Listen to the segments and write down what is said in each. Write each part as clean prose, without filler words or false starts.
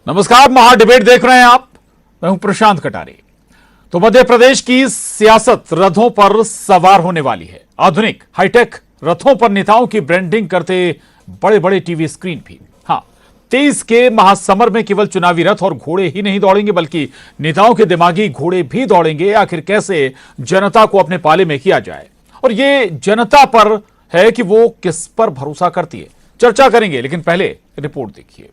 नमस्कार, महा डिबेट देख रहे हैं आप। मैं हूं प्रशांत कटारे। तो मध्य प्रदेश की सियासत रथों पर सवार होने वाली है। आधुनिक हाईटेक रथों पर नेताओं की ब्रांडिंग करते बड़े बड़े टीवी स्क्रीन भी। हां, 23 के महासमर में केवल चुनावी रथ और घोड़े ही नहीं दौड़ेंगे, बल्कि नेताओं के दिमागी घोड़े भी दौड़ेंगे। आखिर कैसे जनता को अपने पाले में किया जाए, और ये जनता पर है कि वो किस पर भरोसा करती है। चर्चा करेंगे, लेकिन पहले रिपोर्ट देखिए।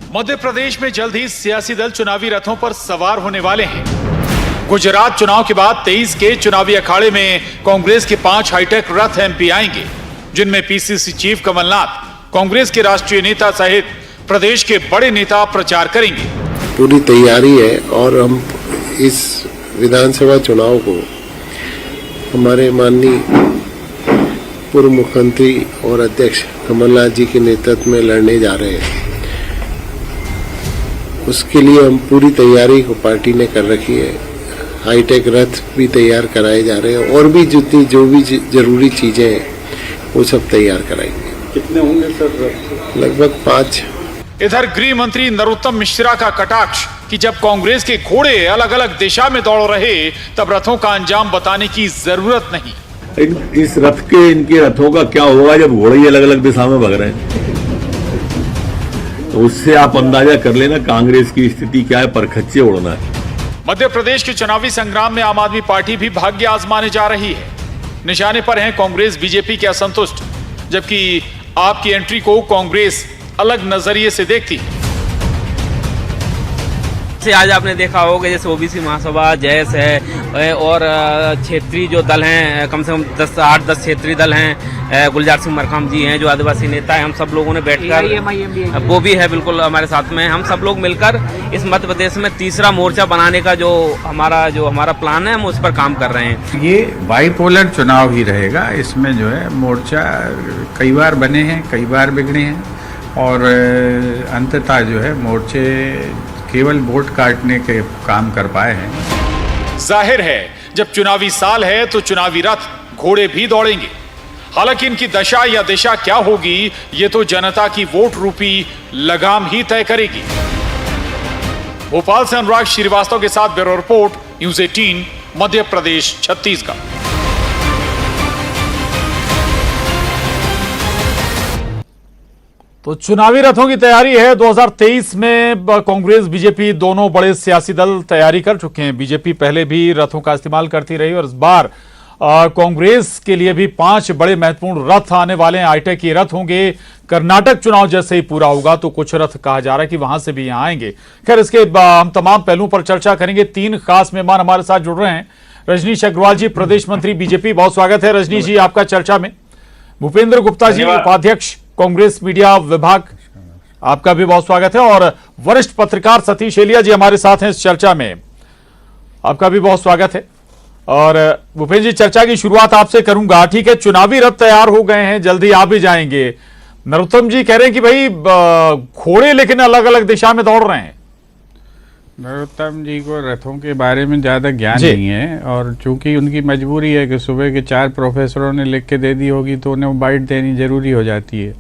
मध्य प्रदेश में जल्द ही सियासी दल चुनावी रथों पर सवार होने वाले हैं। गुजरात चुनाव के बाद 23 के चुनावी अखाड़े में कांग्रेस के 5 हाईटेक रथ एमपी आएंगे, जिनमें पीसीसी चीफ कमलनाथ, कांग्रेस के राष्ट्रीय नेता सहित प्रदेश के बड़े नेता प्रचार करेंगे। पूरी तैयारी है और हम इस विधानसभा चुनाव को हमारे माननीय पूर्व मुख्यमंत्री और अध्यक्ष कमलनाथ जी के नेतृत्व में लड़ने जा रहे हैं। उसके लिए हम पूरी तैयारी को पार्टी ने कर रखी है। हाईटेक रथ भी तैयार कराए जा रहे हैं और भी जो भी जरूरी चीजें हैं वो सब तैयार कराएंगे। कितने होंगे सर रथ? लगभग 5। इधर गृह मंत्री नरोत्तम मिश्रा का कटाक्ष कि जब कांग्रेस के घोड़े अलग अलग दिशा में दौड़ रहे तब रथों का अंजाम बताने की जरूरत नहीं। इस रथ के इनके रथों का क्या होगा जब घोड़े ही अलग अलग दिशा में भग रहे हैं? तो उससे आप अंदाजा कर लेना कांग्रेस की स्थिति क्या है। परखच्चे उड़ना है। मध्य प्रदेश के चुनावी संग्राम में आम आदमी पार्टी भी भाग्य आजमाने जा रही है। निशाने पर हैं कांग्रेस बीजेपी के असंतुष्ट, जबकि आपकी एंट्री को कांग्रेस अलग नजरिए से देखती। आज आपने देखा होगा जैसे ओबीसी महासभा, जैस है और क्षेत्रीय जो दल हैं, कम से कम 8-10 क्षेत्रीय दल हैं। गुलजार सिंह मरकाम जी हैं जो आदिवासी नेता हैं। हम सब लोगों ने बैठकर, वो भी है बिल्कुल हमारे साथ में, हम सब लोग मिलकर इस मध्य प्रदेश में तीसरा मोर्चा बनाने का जो हमारा प्लान है, हम उस पर काम कर रहे हैं। ये बाइपोलर चुनाव ही रहेगा। इसमें जो है मोर्चा कई बार बने हैं, कई बार बिगड़े हैं, और अंततः जो है मोर्चे केवल वोट काटने के काम कर पाए हैं। जाहिर है जब चुनावी साल है तो चुनावी रथ घोड़े भी दौड़ेंगे। हालांकि इनकी दशा या दिशा क्या होगी, ये तो जनता की वोट रूपी लगाम ही तय करेगी। भोपाल से अनुराग श्रीवास्तव के साथ bureau report, news 18, Madhya Pradesh, Chhattisgarh. तो चुनावी रथों की तैयारी है। 2023 में कांग्रेस बीजेपी दोनों बड़े सियासी दल तैयारी कर चुके हैं। बीजेपी पहले भी रथों का इस्तेमाल करती रही, और इस बार कांग्रेस के लिए भी 5 बड़े महत्वपूर्ण रथ आने वाले हैं। हाईटेक ये रथ होंगे। कर्नाटक चुनाव जैसे ही पूरा होगा तो कुछ रथ कहा जा रहा है कि वहां से भी यहां आएंगे। खैर, इसके हम तमाम पहलुओं पर चर्चा करेंगे। 3 खास मेहमान हमारे साथ जुड़ रहे हैं। रजनीश अग्रवाल जी, प्रदेश मंत्री बीजेपी, बहुत स्वागत है रजनीश जी आपका चर्चा में। भूपेंद्र गुप्ता जी, उपाध्यक्ष कांग्रेस मीडिया विभाग, आपका भी बहुत स्वागत है। और वरिष्ठ पत्रकार सतीश एलिया जी हमारे साथ हैं इस चर्चा में, आपका भी बहुत स्वागत है। और भूपेंद्र जी, चर्चा की शुरुआत आपसे करूंगा। ठीक है, चुनावी रथ तैयार हो गए हैं, जल्दी आ भी जाएंगे। नरोत्तम जी कह रहे हैं कि भाई घोड़े लेकिन अलग अलग दिशा में दौड़ रहे हैं। नरोत्तम जी को रथों के बारे में ज़्यादा ज्ञान नहीं है, और चूंकि उनकी मजबूरी है कि सुबह के 4 प्रोफेसरों ने लिख के दे दी होगी तो उन्हें वो बाइट देनी जरूरी हो जाती है।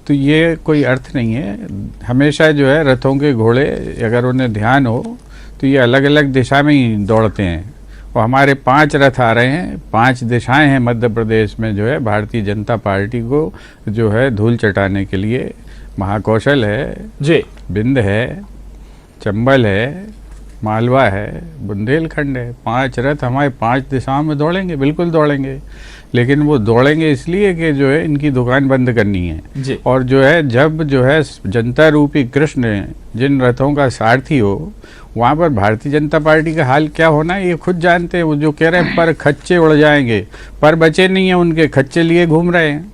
तो ये कोई अर्थ नहीं है। हमेशा जो है रथों के घोड़े, अगर उन्हें ध्यान हो तो ये अलग अलग दिशा में ही दौड़ते हैं। और हमारे 5 रथ आ रहे हैं। 5 दिशाएं हैं मध्य प्रदेश में जो है भारतीय जनता पार्टी को जो है धूल चटाने के लिए। महाकौशल है जी, बिंद है, चंबल है, मालवा है, बुंदेलखंड है। 5 रथ हमारे 5 दिशाओं में दौड़ेंगे, बिल्कुल दौड़ेंगे। लेकिन वो दौड़ेंगे इसलिए कि जो है इनकी दुकान बंद करनी है जी। और जो है जब जो है जनता रूपी कृष्ण जिन रथों का सारथी हो, वहाँ पर भारतीय जनता पार्टी का हाल क्या होना है ये खुद जानते हैं। वो जो कह रहे हैं पर खच्चे उड़ जाएंगे, पर बचे नहीं है उनके, खच्चे लिए घूम रहे हैं।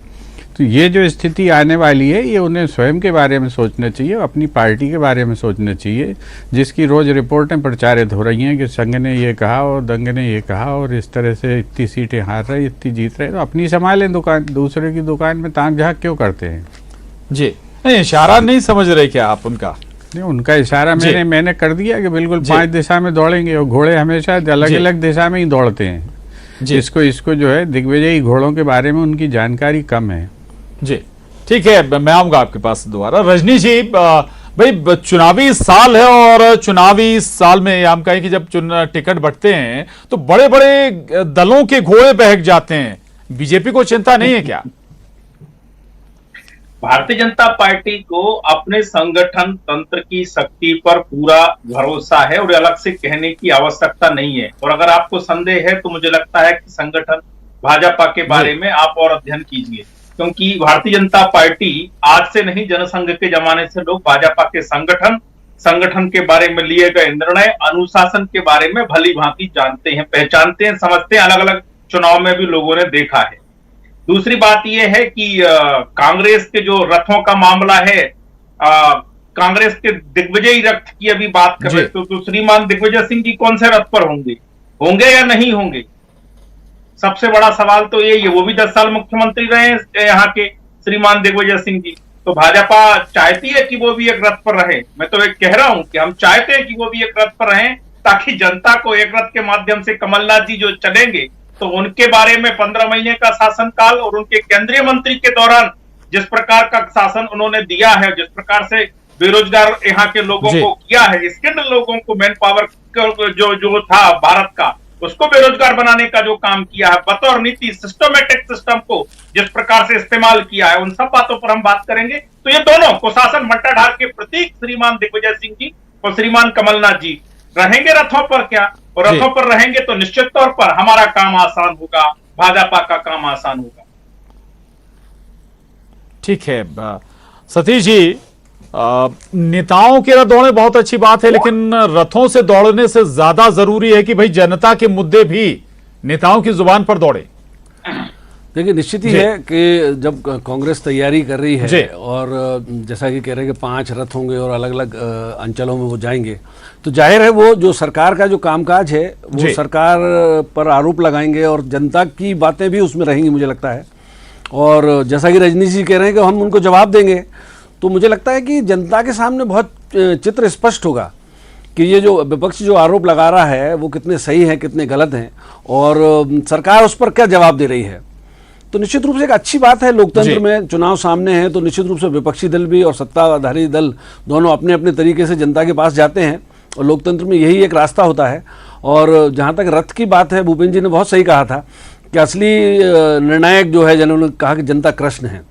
तो ये जो स्थिति आने वाली है, ये उन्हें स्वयं के बारे में सोचना चाहिए, अपनी पार्टी के बारे में सोचना चाहिए, जिसकी रोज रिपोर्टें प्रचारित हो रही हैं कि संघ ने ये कहा और दंग ने ये कहा और इस तरह से इतनी सीटें हार रहे, इतनी जीत रहे। तो अपनी संभालें दुकान, दूसरे की दुकान में ताक झाँक क्यों करते हैं? जी, नहीं इशारा नहीं समझ रहे क्या आप उनका? नहीं, उनका इशारा मैंने कर दिया कि बिल्कुल 5 दिशा में दौड़ेंगे, और घोड़े हमेशा अलग अलग दिशा में ही दौड़ते हैं। इसको जो है दिग्विजयी घोड़ों के बारे में उनकी जानकारी कम है। जी, ठीक है, मैं आऊंगा आपके पास दोबारा। रजनी जी, भाई चुनावी साल है और चुनावी साल में हम कहें कि जब टिकट बंटते हैं तो बड़े बड़े दलों के घोड़े बहक जाते हैं, बीजेपी को चिंता नहीं है क्या? भारतीय जनता पार्टी को अपने संगठन तंत्र की शक्ति पर पूरा भरोसा है और अलग से कहने की आवश्यकता नहीं है। और अगर आपको संदेह है तो मुझे लगता है कि संगठन भाजपा के बारे में आप और अध्ययन कीजिए, क्योंकि भारतीय जनता पार्टी आज से नहीं, जनसंघ के जमाने से लोग भाजपा के संगठन के बारे में लिए गए निर्णय, अनुशासन के बारे में भली भांति जानते हैं, पहचानते हैं, समझते हैं। अलग अलग चुनाव में भी लोगों ने देखा है। दूसरी बात यह है कि कांग्रेस के जो रथों का मामला है, कांग्रेस के दिग्विजयी रथ की अभी बात कर रहे तो श्रीमान दिग्विजय सिंह जी कौन से रथ पर होंगे या नहीं होंगे? सबसे बड़ा सवाल तो यही है। वो भी 10 साल मुख्यमंत्री रहे यहाँ के श्रीमान दिग्विजय सिंह जी। तो भाजपा चाहती है कि वो भी एक रथ पर रहे। मैं तो एक कह रहा हूं कि हम चाहते हैं कि वो भी एक रथ पर रहें, ताकि जनता को एक रथ के माध्यम से कमलनाथ जी जो चलेंगे तो उनके बारे में 15 महीने का शासनकाल और उनके केंद्रीय मंत्री के दौरान जिस प्रकार का शासन उन्होंने दिया है, जिस प्रकार से बेरोजगार यहाँ के लोगों को किया है, स्किल्ड लोगों को, मैन पावर जो था भारत का, उसको बेरोजगार बनाने का जो काम किया है, बतौर नीति सिस्टमेटिक सिस्टम को जिस प्रकार से इस्तेमाल किया है, उन सब बातों पर हम बात करेंगे। तो ये दोनों कुशासन मट्टाधार के प्रतीक श्रीमान दिग्विजय सिंह जी और श्रीमान कमलनाथ जी रहेंगे रथों पर क्या? और रथों पर रहेंगे तो निश्चित तौर पर हमारा काम आसान होगा, भाजपा का काम आसान होगा। ठीक है सतीश जी, नेताओं के रथ दौड़े बहुत अच्छी बात है, लेकिन रथों से दौड़ने से ज्यादा जरूरी है कि भाई जनता के मुद्दे भी नेताओं की जुबान पर दौड़े। देखिए, निश्चित ही है कि जब कांग्रेस तैयारी कर रही है और जैसा कि कह रहे हैं कि 5 रथ होंगे और अलग अलग अंचलों में वो जाएंगे, तो जाहिर है वो जो सरकार का जो कामकाज है वो सरकार पर आरोप लगाएंगे और जनता की बातें भी उसमें रहेंगी, मुझे लगता है। और जैसा कि रजनी जी कह रहे हैं कि हम उनको जवाब देंगे, तो मुझे लगता है कि जनता के सामने बहुत चित्र स्पष्ट होगा कि ये जो विपक्ष जो आरोप लगा रहा है वो कितने सही हैं, कितने गलत हैं और सरकार उस पर क्या जवाब दे रही है। तो निश्चित रूप से एक अच्छी बात है, लोकतंत्र में चुनाव सामने है तो निश्चित रूप से विपक्षी दल भी और सत्ताधारी दल दोनों अपने अपने तरीके से जनता के पास जाते हैं और लोकतंत्र में यही एक रास्ता होता है। और जहाँ तक रथ की बात है, भूपेंद्र जी ने बहुत सही कहा था कि असली निर्णायक जो है, जिन्होंने कहा कि जनता कृष्ण है।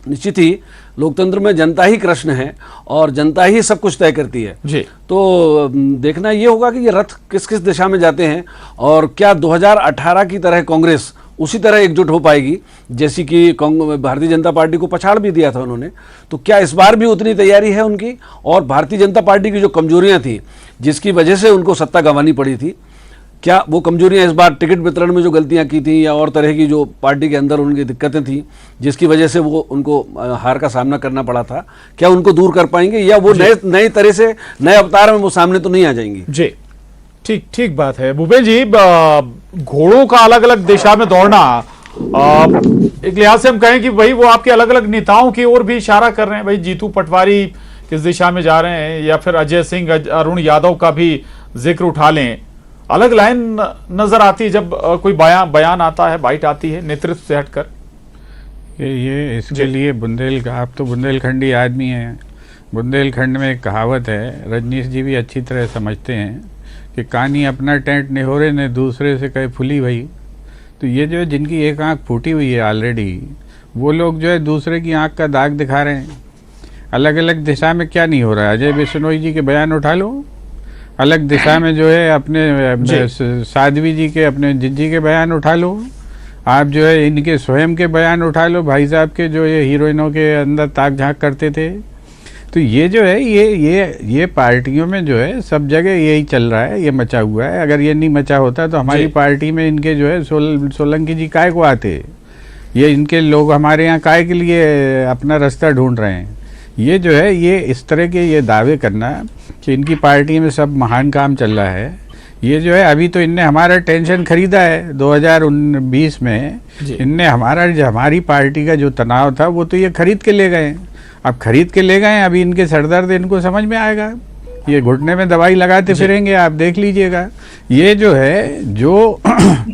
निश्चित ही लोकतंत्र में जनता ही कृष्ण है और जनता ही सब कुछ तय करती है जी। तो देखना ये होगा कि ये रथ किस किस दिशा में जाते हैं और क्या 2018 की तरह कांग्रेस उसी तरह एकजुट हो पाएगी जैसी कि भारतीय जनता पार्टी को पछाड़ भी दिया था उन्होंने। तो क्या इस बार भी उतनी तैयारी है उनकी? और भारतीय जनता पार्टी की जो कमजोरियां थी जिसकी वजह से उनको सत्ता गंवानी पड़ी थी, क्या वो कमजोरियां इस बार टिकट वितरण में जो गलतियां की थी या और तरह की जो पार्टी के अंदर उनकी दिक्कतें थी जिसकी वजह से वो उनको हार का सामना करना पड़ा था, क्या उनको दूर कर पाएंगे या वो नए तरह से नए अवतार में वो सामने तो नहीं आ जाएंगी? जी ठीक बात है। भूपेंद्र जी, घोड़ों का अलग अलग दिशा में दौड़ना, एक लिहाज से हम कहें कि भाई वो आपके अलग अलग नेताओं की ओर भी इशारा कर रहे हैं। भाई जीतू पटवारी किस दिशा में जा रहे हैं या फिर अजय सिंह, अरुण यादव का भी जिक्र उठा लें। अलग लाइन नजर आती है जब कोई बयान आता है, बाइट आती है नेतृत्व से हटकर। ये इसके लिए आप तो बुंदेलखंडी आदमी हैं। बुंदेलखंड में एक कहावत है, रजनीश जी भी अच्छी तरह समझते हैं कि कानी अपना टेंट निहोरे ने दूसरे से कहे फुली भई। तो ये जो है जिनकी एक आंख फूटी हुई है ऑलरेडी, वो लोग जो है दूसरे की आंख का दाग दिखा रहे हैं। अलग अलग दिशा में क्या नहीं हो रहा है? अजय बिश्नोई जी के बयान उठा लो, अलग दिशा में जो है अपने साध्वी जी के, अपने जिज्जी के बयान उठा लो, आप जो है इनके स्वयं के बयान उठा लो, भाई साहब के जो ये हीरोइनों के अंदर ताक झांक करते थे। तो ये जो है ये पार्टियों में जो है सब जगह यही चल रहा है, ये मचा हुआ है। अगर ये नहीं मचा होता तो हमारी पार्टी में इनके जो है सोलंकी जी काय को आते, ये इनके लोग हमारे यहाँ काय के लिए अपना रास्ता ढूंढ रहे हैं। ये जो है ये इस तरह के ये दावे करना कि इनकी पार्टी में सब महान काम चल रहा है, ये जो है अभी तो इनने हमारा टेंशन खरीदा है 2020 में। इनने हमारी पार्टी का जो तनाव था वो तो ये खरीद के ले गए। अब खरीद के ले गए, अभी इनके सरदर्द इनको समझ में आएगा ये घुटने में दवाई लगाते फिरेंगे, आप देख लीजिएगा। ये जो है, जो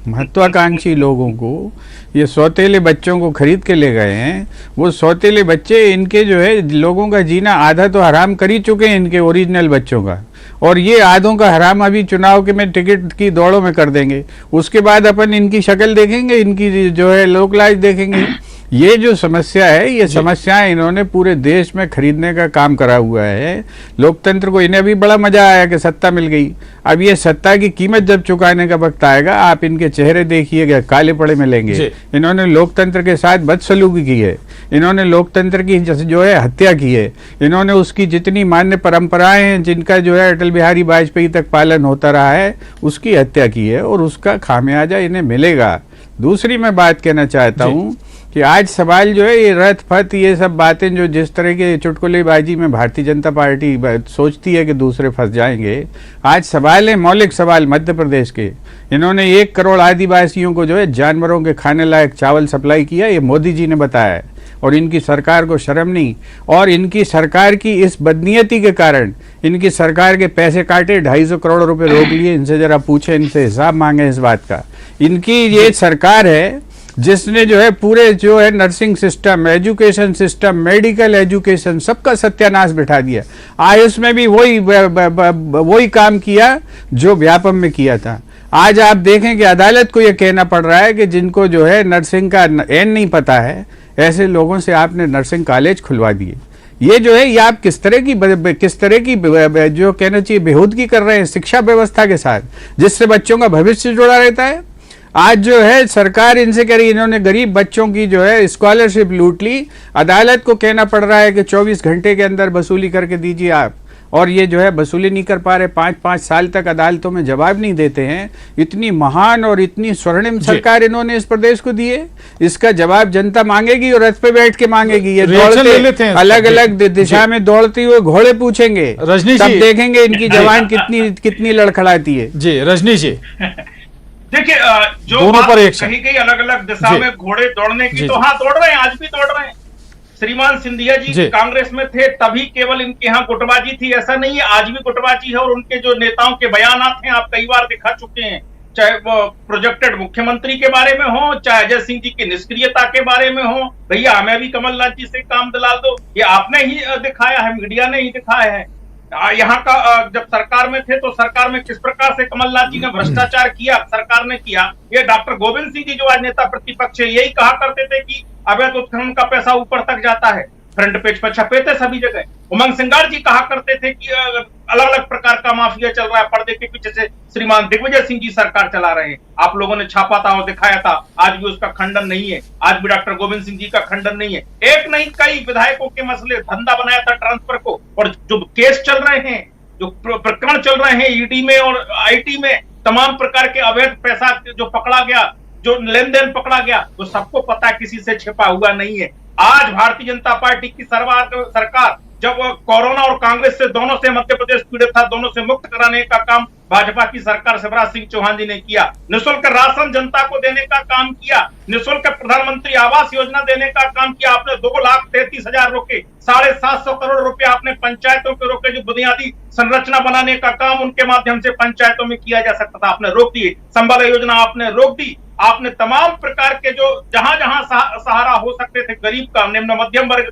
महत्वाकांक्षी लोगों को, ये सौतेले बच्चों को खरीद के ले गए हैं, वो सौतेले बच्चे इनके जो है लोगों का जीना आधा तो हराम कर ही चुके हैं, इनके ओरिजिनल बच्चों का, और ये आधों का हराम अभी चुनाव के में टिकट की दौड़ों में कर देंगे। उसके बाद अपन इनकी शक्ल देखेंगे, इनकी जो है लोकलाज देखेंगे। ये जो समस्या है, ये समस्याएं इन्होंने पूरे देश में खरीदने का काम करा हुआ है लोकतंत्र को। इन्हें भी बड़ा मजा आया कि सत्ता मिल गई। अब ये सत्ता की कीमत जब चुकाने का वक्त आएगा, आप इनके चेहरे देखिएगा, काले पड़े मिलेंगे। इन्होंने लोकतंत्र के साथ बदसलूकी की है, इन्होंने लोकतंत्र की जो है हत्या की है, इन्होंने उसकी जितनी मान्य परंपराएं हैं जिनका जो है अटल बिहारी वाजपेयी तक पालन होता रहा है, उसकी हत्या की है, और उसका खामियाजा इन्हें मिलेगा। दूसरी मैं बात कहना चाहता हूँ कि आज सवाल जो है, ये रथ फत ये सब बातें जो जिस तरह के चुटकुलेबाजी में भारतीय जनता पार्टी सोचती है कि दूसरे फंस जाएंगे, आज सवाल है मौलिक सवाल मध्य प्रदेश के। इन्होंने 1 करोड़ आदिवासियों को जो है जानवरों के खाने लायक चावल सप्लाई किया, ये मोदी जी ने बताया है, और इनकी सरकार को शर्म नहीं। और इनकी सरकार की इस बदनीयती के कारण इनकी सरकार के पैसे काटे, 250 करोड़ रुपए रोक लिए। इनसे जरा पूछे, इनसे हिसाब मांगे इस बात का। इनकी ये सरकार है जिसने जो है पूरे जो है nursing system, education system, medical education, सबका सत्यानाश बिठा दिया। आयुष में भी वही काम किया जो व्यापम में किया था। आज आप देखें कि अदालत को यह कहना पड़ रहा है कि जिनको जो है नर्सिंग का एन नहीं पता है, ऐसे लोगों से आपने नर्सिंग कॉलेज खुलवा दिए। ये जो है, ये आप किस तरह की जो कहना चाहिए बेहूदगी कर रहे हैं शिक्षा व्यवस्था के साथ, जिससे बच्चों का भविष्य जुड़ा रहता है। आज जो है सरकार इनसे कह रही है, इन्होंने गरीब बच्चों की जो है स्कॉलरशिप लूट ली। अदालत को कहना पड़ रहा है कि 24 घंटे के अंदर वसूली करके दीजिए आप, और ये जो है वसूली नहीं कर पा रहे। 5-5 साल तक अदालतों में जवाब नहीं देते हैं। इतनी महान और इतनी स्वर्णिम सरकार इन्होंने इस प्रदेश को दी है, इसका जवाब जनता मांगेगी, और रथ पे बैठ के मांगेगी। ये दौड़ते अलग अलग दिशा में दौड़ते हुए घोड़े पूछेंगे, तब देखेंगे इनकी जवान कितनी लड़खड़ाती है। जी रजनी जी, देखिए, जो दोनों पर एक कही गई अलग अलग दिशा में घोड़े दौड़ने की, तो हाँ दौड़ रहे हैं, आज भी दौड़ रहे हैं। श्रीमान सिंधिया जी कांग्रेस में थे तभी केवल इनके यहाँ गुटबाजी थी, ऐसा नहीं है, आज भी गुटबाजी है। और उनके जो नेताओं के बयानात हैं, आप कई बार दिखा चुके हैं, चाहे वो प्रोजेक्टेड मुख्यमंत्री के बारे में हो, चाहे अजय सिंह जी की निष्क्रियता के बारे में हो। भैया हमें भी कमलनाथ जी से काम दिला दो, ये आपने ही दिखाया है, मीडिया ने ही दिखाया है। यहाँ का जब सरकार में थे तो सरकार में किस प्रकार से कमलनाथ जी ने भ्रष्टाचार किया, सरकार ने किया। ये डॉक्टर गोविंद सिंह जी जो आज नेता प्रतिपक्ष है, यही कहा करते थे कि अवैध उत्खनन का पैसा ऊपर तक जाता है, फ्रंट पेज पर छपे थे सभी जगह। उमंग सिंगार जी कहा करते थे कि अलग अलग प्रकार का माफिया चल रहा है, पर्दे के पीछे से श्रीमान दिग्विजय सिंह जी सरकार चला रहे हैं। आप लोगों ने छापा था और दिखाया था, आज भी उसका खंडन नहीं है, आज भी डॉक्टर गोविंद सिंह जी का खंडन नहीं है। एक नहीं कई विधायकों के मसले, धंधा बनाया था ट्रांसफर को, और जो केस चल रहे हैं, जो प्रकरण चल रहे हैं ईडी में और आईटी में, तमाम प्रकार के अवैध पैसा जो पकड़ा गया, जो लेन देन पकड़ा गया, वो सबको पता, किसी से छिपा हुआ नहीं है। आज भारतीय जनता पार्टी की सरकार जब कोरोना और कांग्रेस से दोनों से मध्य प्रदेश पीड़ित था, दोनों से मुक्त कराने का काम भाजपा की सरकार शिवराज सिंह चौहान जी ने किया। निःशुल्क राशन जनता को देने का काम किया, निःशुल्क प्रधानमंत्री आवास योजना देने का काम किया। आपने 2,33,000 रोके, 750 करोड़ रुपए आपने पंचायतों के रोके, जो बुनियादी संरचना बनाने का काम उनके माध्यम से पंचायतों में किया जा सकता था, आपने रोक दिए। संबल योजना आपने रोक दी। आपने तमाम प्रकार के जो जहां जहां सहारा हो सकते थे गरीब का, निम्न मध्यम वर्ग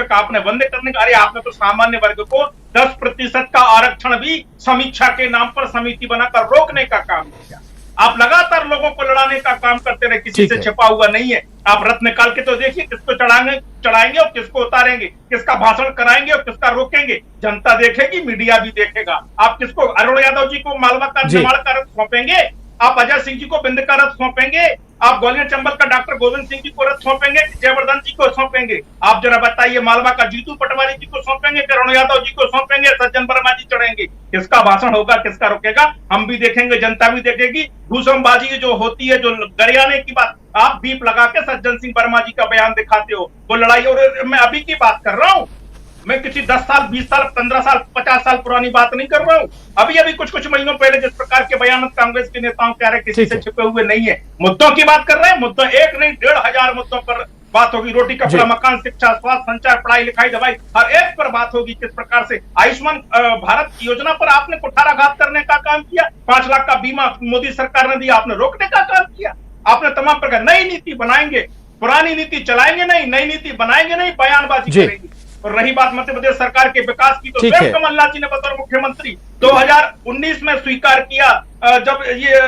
का आपने बंद करने का। अरे आपने तो सामान्य वर्ग को 10% का आरक्षण भी समीक्षा के नाम पर समिति बनाकर रोकने का काम किया। आप लगातार लोगों को लड़ाने का काम करते रहे, किसी से छिपा हुआ नहीं है। आप रथ निकाल के तो देखिए, किसको चढ़ाएंगे और किसको उतारेंगे, किसका भाषण कराएंगे और किसका रोकेंगे, जनता देखेगी, मीडिया भी देखेगा। आप किसको, अरुण यादव जी को मालवा का निर्माण का रथ सौंपेंगे, आप अजय सिंह जी को बिंद का रथ सौंपेंगे, आप ग्वालियर चंबल का डॉक्टर गोविंद सिंह जी को रथ सौंपेंगे, जयवर्धन जी को सौंपेंगे। आप जरा बताइए, मालवा का जीतू पटवारी जी को सौंपेंगे, अरुण यादव जी को सौंपेंगे, सज्जन वर्मा जी चढ़ेंगे। किसका भाषण होगा, किसका रोकेगा, हम भी देखेंगे, जनता भी देखेगी। भूसमबाजी जो होती है, जो गरियाने की बात, आप बीप लगा के सज्जन सिंह वर्मा जी का बयान दिखाते हो, वो लड़ाई। और मैं अभी की बात कर रहा हूँ, मैं किसी 10 साल 20 साल 15 साल 50 साल पुरानी बात नहीं कर रहा हूँ। अभी कुछ महीनों पहले जिस प्रकार के बयान कांग्रेस के नेताओं कह रहे, किसी से छिपे हुए नहीं है, मुद्दों की बात कर रहे हैं। मुद्दों एक नहीं 1,500 मुद्दों पर बात होगी, रोटी कपड़ा मकान शिक्षा स्वास्थ्य संचार पढ़ाई लिखाई दवाई हर एक पर बात होगी। किस प्रकार से आयुष्मान भारत योजना पर आपने कुठाराघात करने का काम किया, 5 लाख का बीमा मोदी सरकार ने दिया, आपने रोकने का काम किया। आपने तमाम प्रकार नई नीति बनाएंगे, पुरानी नीति चलाएंगे नहीं, नई नीति बनाएंगे नहीं, बयानबाजी करेंगे। और रही बात मध्य प्रदेश सरकार के विकास की, तो स्वयं कमलनाथ जी ने बतौर मुख्यमंत्री 2019 में स्वीकार किया, जब ये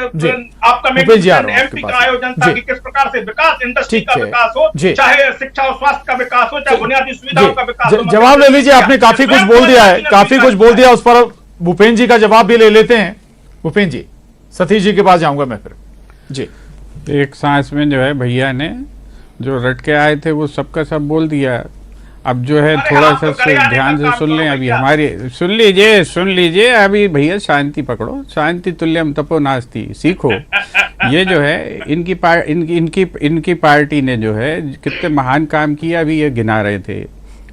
आपका एमपी का आयोजन था कि किस प्रकार से विकास, इंडस्ट्री का विकास हो, चाहे शिक्षा और स्वास्थ्य का विकास हो, चाहे बुनियादी सुविधाओं का विकास हो। जवाब ले लीजिए, आपने काफी कुछ बोल दिया है, काफी कुछ बोल दिया, उस पर भूपेंद्र जी का जवाब भी ले लेते हैं। भूपेंद्र जी, सतीश जी के पास जाऊंगा मैं फिर जी। एक सांस में जो है भैया ने जो रट के आए थे वो सबका सब बोल दिया। अब जो है थोड़ा सा ध्यान से सुन लें, अभी हमारी सुन लीजिए अभी भैया, शांति पकड़ो, शांति तुल्यम तपो नास्ति, सीखो। ये जो है इनकी पार्टी ने जो है कितने महान काम किया, अभी ये गिना रहे थे।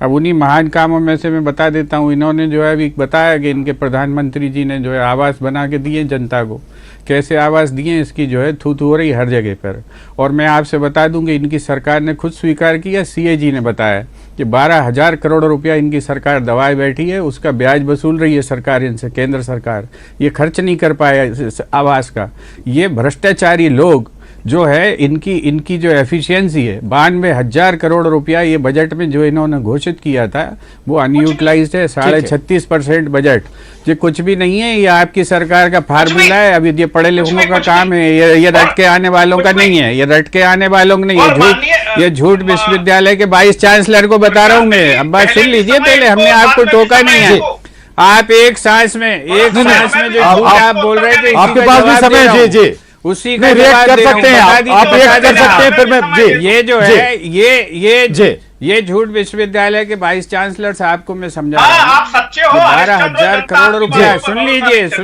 अब उन्हीं महान कामों में से मैं बता देता हूँ। इन्होंने जो है अभी बताया कि इनके प्रधानमंत्री जी ने जो है आवास बना के दिए जनता को, कैसे आवास दिए इसकी जो है थू हो रही हर जगह पर। और मैं आपसे बता दूं कि इनकी सरकार ने खुद स्वीकार किया, सीएजी ने बताया कि 12,000 करोड़ रुपया इनकी सरकार दबाए बैठी है, उसका ब्याज वसूल रही है सरकार इनसे, केंद्र सरकार। ये खर्च नहीं कर पाया आवास का। ये भ्रष्टाचारी लोग जो है इनकी जो एफिशिएंसी है, 92,000 करोड़ रुपया ये बजट में जो इन्होंने घोषित किया था वो अनयूटिलाइज्ड है। 36.5% बजट, ये कुछ भी नहीं है। ये आपकी सरकार का फार्मूला है। अभी ये पढ़े लिखों का काम है, ये रट के आने वालों का नहीं है, ये रट के आने वालों का नहीं है। ये झूठ विश्वविद्यालय के 22 चांसलर को बता रहा हूँ मैं। अब बात सुन लीजिए पहले, हमने आपको टोका नहीं है। आप एक सांस में जो झूठ आप बोल रहे थे, आपके पास भी समय जी उसी का रिएक्ट कर सकते हैं आप रिएक्ट कर सकते हैं फिर मैं जी। ये जो है ये झूठ विश्वविद्यालय के 22 चांसलर साहब को मैं समझा रहा हूं। आप सच्चे हो। 12,000 करोड़ रुपया, सुन लीजिए जी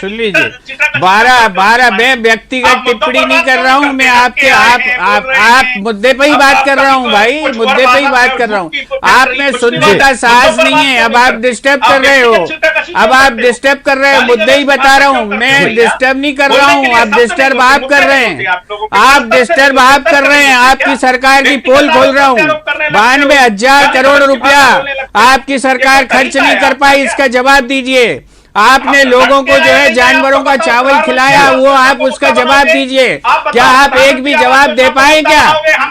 सुन लीजिए। 12 मैं व्यक्तिगत टिप्पणी नहीं कर रहा हूं मैं, आप मुद्दे पे ही बात कर रहा हूं भाई, मुद्दे पे ही बात कर रहा हूं। आप में सुनने का साहस नहीं है। अब आप डिस्टर्ब कर रहे हो, मुद्दे ही बता रहा हूं मैं, डिस्टर्ब नहीं कर रहा हूं। आप डिस्टर्ब आप कर रहे हैं, आपकी सरकार की पोल खोल रहा हूँ। 92,000 करोड़ रुपया आपकी सरकार खर्च नहीं कर पाई, इसका जवाब दीजिए। आपने लोगों को जो है जानवरों का चावल खिलाया, वो आप उसका जवाब दीजिए। क्या आप एक भी जवाब दे पाए क्या?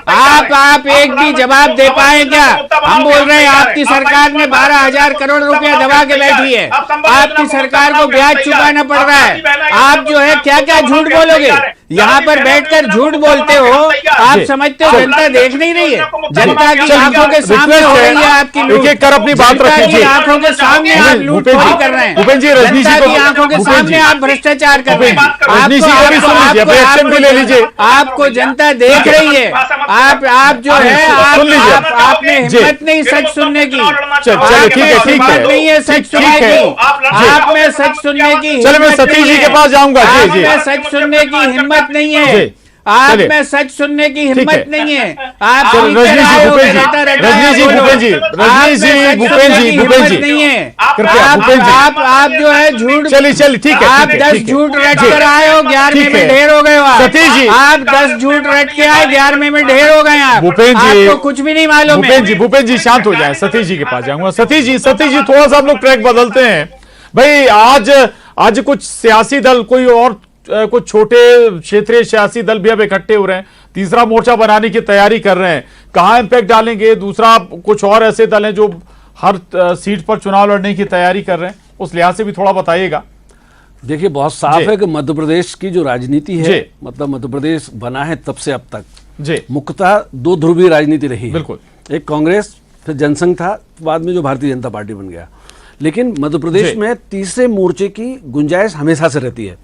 आप एक भी जवाब दे पाए क्या? हम बोल रहे हैं आपकी सरकार ने 12,000 करोड़ रुपया दबा के बैठी है, आपकी सरकार को ब्याज चुकाना पड़ रहा है। आप जो है क्या क्या झूठ बोलोगे? यहाँ पर बैठकर झूठ बोलते हो, आप समझते हो जनता देख नहीं रही है? जनता की आंखों के सामने हो रही है आपकी लूट, अपनी बात रखिए, आंखों के सामने आप लूट कर रहे हैं, जनता की आंखों के सामने आप भ्रष्टाचार कर रहे हैं। आपको जनता देख रही है, आप जो है आपने हिम्मत नहीं सच सुनने की, हिम्मत नहीं है सच सुनने की, आप में सच सुनने की, चलो मैं सतीश जी के पास जाऊंगा। आप में सच सुनने की हिम्मत नहीं है, आप में सच सुनने की हिम्मत नहीं है। आप नहीं है, आप जो है झूठ, चलिए ठीक है, आप 10 झूठ रट कर आए हो, 11वें में ढेर हो गए हो। सतीश जी, आप 10 झूठ रट के आए, 11वें में ढेर हो गए आप। आपको कुछ भी नहीं मालूम है। भूपेंद्र जी शांत हो जाए, सतीश जी के पास जाऊंगा। सतीश जी थोड़ा सा आप लोग ट्रैक बदलते हैं भाई। आज कुछ सियासी दल, कोई और कुछ छोटे क्षेत्रीय सियासी दल भी अब इकट्ठे हो रहे हैं, तीसरा मोर्चा बनाने की तैयारी कर रहे हैं। कहां इंपैक्ट डालेंगे? दूसरा, कुछ और ऐसे दल हैं जो हर सीट पर चुनाव लड़ने की तैयारी कर रहे हैं, उस लिहाज से भी थोड़ा बताइएगा। देखिए, बहुत साफ है कि मध्य प्रदेश की जो राजनीति है, मतलब मध्य प्रदेश बना है तब से अब तक मुख्यतः 2 ध्रुवीय राजनीति रही है। बिल्कुल, एक कांग्रेस, फिर जनसंघ था, बाद में जो भारतीय जनता पार्टी बन गया। लेकिन मध्य प्रदेश में तीसरे मोर्चे की गुंजाइश हमेशा से रहती है।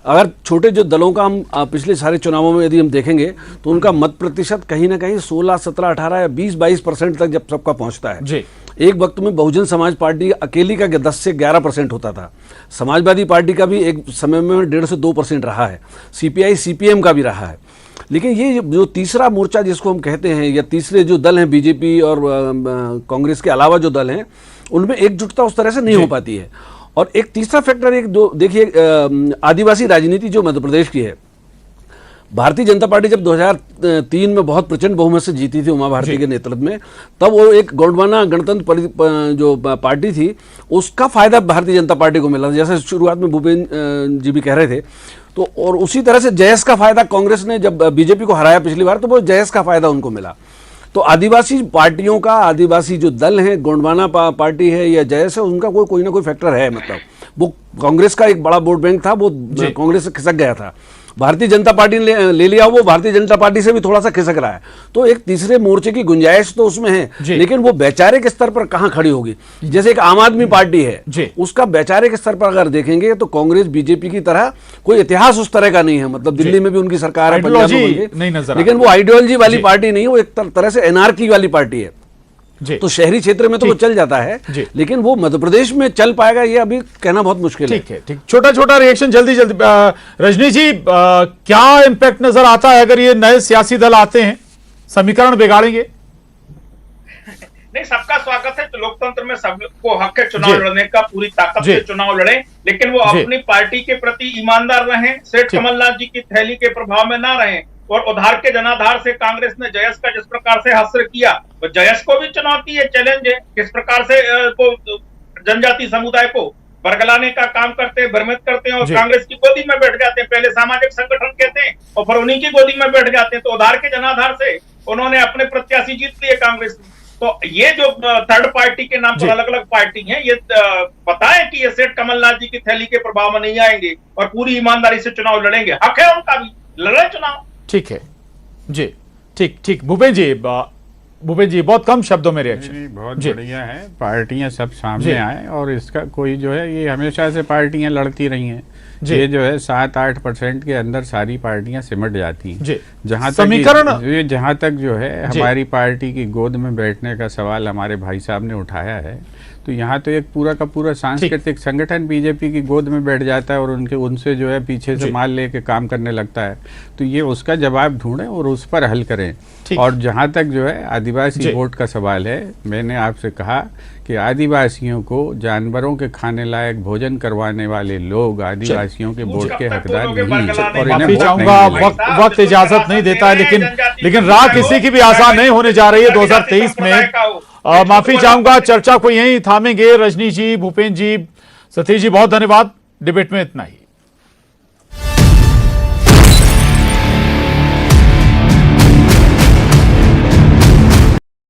अगर छोटे जो दलों का हम पिछले सारे चुनावों में यदि हम देखेंगे तो उनका मत प्रतिशत कहीं ना कहीं 16, 17, 18 या 20-22% तक जब सबका पहुंचता है। एक वक्त में बहुजन समाज पार्टी अकेली का 10 से 11% होता था। समाजवादी पार्टी का भी एक समय में 1.5 से 2% रहा है। सीपीआई, सीपीएम का भी रहा है। लेकिन ये जो तीसरा मोर्चा जिसको हम कहते हैं, या तीसरे जो दल हैं, बीजेपी और कांग्रेस के अलावा जो दल हैं, उनमें एकजुटता उस तरह से नहीं हो पाती है। और एक तीसरा फैक्टर, एक जो देखिए, आदिवासी राजनीति जो मध्य प्रदेश की है, भारतीय जनता पार्टी जब 2003 में बहुत प्रचंड बहुमत से जीती थी उमा भारती के नेतृत्व में, तब वो एक गोंडवाना गणतंत्र जो पार्टी थी उसका फायदा भारतीय जनता पार्टी को मिला, जैसे शुरुआत में भूपेन्द्र जी भी कह रहे थे। तो और उसी तरह से जयस का फायदा कांग्रेस ने जब बीजेपी को हराया पिछली बार, तो वो जयस का फायदा उनको मिला। तो आदिवासी पार्टियों का, आदिवासी जो दल हैं, गोंडवाना पार्टी है या जयस है, उनका कोई ना कोई फैक्टर है। मतलब वो कांग्रेस का एक बड़ा वोट बैंक था, वो कांग्रेस से खिसक गया था। भारतीय जनता पार्टी ने ले लिया, वो भारतीय जनता पार्टी से भी थोड़ा सा खिसक रहा है। तो एक तीसरे मोर्चे की गुंजाइश तो उसमें है, लेकिन वो वैचारिक स्तर पर कहां खड़ी होगी। जैसे एक आम आदमी पार्टी है, उसका वैचारिक स्तर पर अगर देखेंगे तो कांग्रेस बीजेपी की तरह कोई इतिहास उस तरह का नहीं है। मतलब दिल्ली में भी उनकी सरकार है, पंजाब में, लेकिन वो आइडियोलॉजी वाली पार्टी नहीं है, वो एक तरह से एनार्की वाली पार्टी है। तो शहरी क्षेत्र में तो वो चल जाता है, लेकिन वो मध्य प्रदेश में चल पाएगा ये अभी कहना बहुत मुश्किल है। ठीक है, ठीक। छोटा छोटा रिएक्शन जल्दी रजनी जी, क्या इंपैक्ट नजर आता है अगर ये नए सियासी दल आते हैं, समीकरण बिगाड़ेंगे? नहीं, सबका स्वागत है। तो लोकतंत्र में सबको हक है चुनाव लड़ने का, पूरी ताकत से चुनाव लड़े, लेकिन वो अपनी पार्टी के प्रति ईमानदार रहें, सेठ कमलनाथ जी की थैली के प्रभाव में ना रहें। और उधार के जनाधार से कांग्रेस ने जयस का जिस प्रकार से हस्र किया, तो जयस को भी चुनौती है, चैलेंज है, किस प्रकार से जनजाति समुदाय को बरगलाने का काम करते हैं, भ्रमित करते हैं और कांग्रेस की गोदी में बैठ जाते हैं। पहले सामाजिक संगठन कहते हैं और फिर उन्हीं की गोदी में बैठ जाते हैं। तो उधार के जनाधार से उन्होंने अपने प्रत्याशी जीत लिए कांग्रेस ने। तो ये जो थर्ड पार्टी के नाम पर अलग अलग पार्टी हैं, ये पता है कि ये सेठ कमलनाथ जी की थैली के प्रभाव में नहीं आएंगे और पूरी ईमानदारी से चुनाव लड़ेंगे। हक है उनका भी, लड़े चुनाव। ठीक है जी, ठीक ठीक। भूपेन्द्र जी बहुत कम शब्दों में रिएक्शन। बहुत बढ़िया है, पार्टियां सब सामने आए और इसका कोई जो है, ये हमेशा से पार्टियां लड़ती रही हैं। ये जो है 7-8% के अंदर सारी पार्टियां सिमट जाती हैं। जहां तक जो है हमारी पार्टी की गोद में बैठने का सवाल हमारे भाई साहब ने उठाया है, तो यहाँ तो एक पूरा का पूरा सांस्कृतिक संगठन बीजेपी की गोद में बैठ जाता है और उनसे जो है पीछे से माल लेके काम करने लगता है। तो ये उसका जवाब ढूंढें और उस पर हल करें। और जहाँ तक जो है आदिवासी वोट का सवाल है, मैंने आपसे कहा कि आदिवासियों को जानवरों के खाने लायक भोजन करवाने वाले लोग आदिवासियों के वोट के हकदार नहीं। माफी चाहूंगा, वक्त इजाजत नहीं देता है, लेकिन राह किसी की भी आसान नहीं होने जा रही है 2023 में। माफी चाहूंगा, चर्चा को यहीं थामेंगे। रजनी जी, भूपेन्द्र जी, सतीश जी, बहुत धन्यवाद। डिबेट में इतना ही।